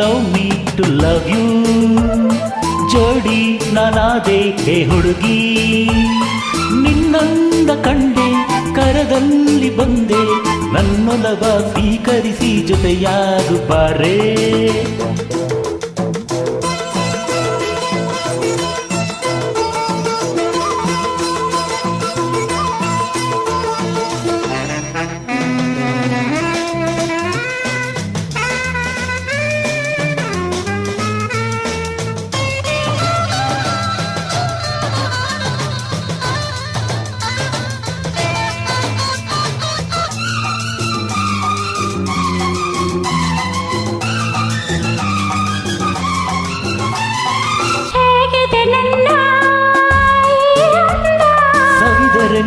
allow me to love you. ಜೋಡಿ ನಾನಾದೆ ಹೇ ಹುಡುಗಿ, ನಿನ್ನಂದ ಕಂಡೆ ಕರದಲ್ಲಿ ಬಂದೆ, ನನ್ನೊಲವ ಸ್ವೀಕರಿಸಿ ಜೊತೆಯಾಗು ಬಾರೇ.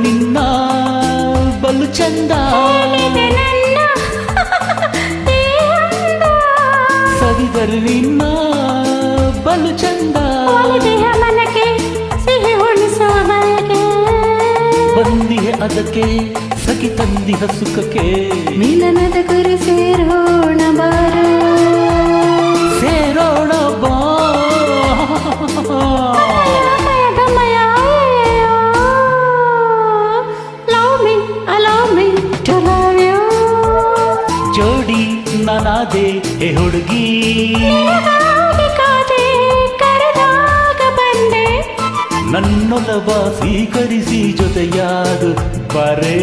ನಿನ್ನ ಬಲು ಚಂದ ಸವಿದರೆ ನಿನ್ನ ಬಲು ಚಂದ, ಮನಕ್ಕೆ ಸಿಹಿ ಉಣಿಸುವ ಬಯಕೆ, ಬಂದಿಯ ಅದಕ್ಕೆ ಸಖಿ ತಂದಿಹ ಸುಖಕ್ಕೆ, ಮಿಲನದ ಗುರು ಸೇರೋಣ ಬಾರೋ, ಸೇರೋಣ ಬಾ. ಜೋಡಿ ನಾನಾದೆ ಹೇ ಹುಡುಗಿ, ಕರೆದಾಗ ಬಂದೆ, ನನ್ನೊಲವ ಸ್ವೀಕರಿಸಿ ಜೊತೆಯಾದು ಬಾರೇ.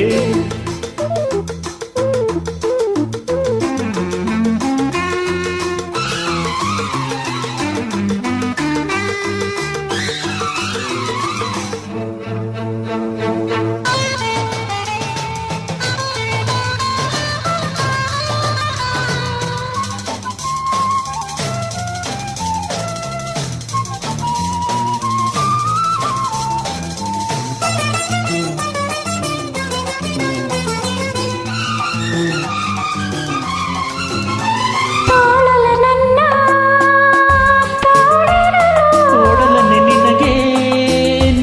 ನಿನಗೆ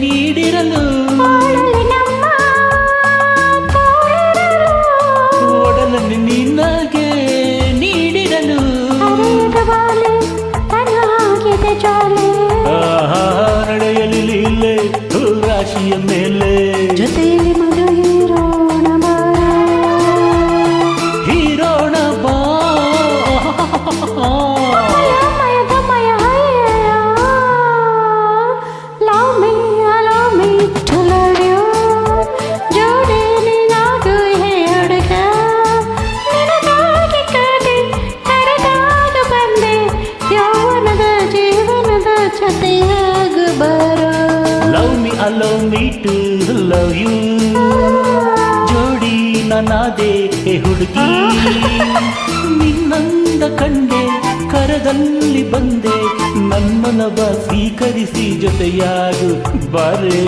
ನೀಡಿರಲು ನಡೆಯಲಿ ಲೀಲೆ ರಾಶಿಯ ಮೇಲೆ, ಜೊತೆಯಲ್ಲಿ ಮಧು ಹೀರೋಣ ಬಾ, ಹೀರೋಣ ಬಾ. Love me, allow me to love you. ಜೋಡಿ ನಾನಾದೆ ಹೇ ಹುಡುಗಿ, ನಿನ್ನಂದ ಕಂಡೆ ಕರದಲ್ಲಿ ಬಂದೆ, ನನ್ನೊಲವ ಸ್ವೀಕರಿಸಿ ಜೊತೆಯಾಗು ಬಾರೇ.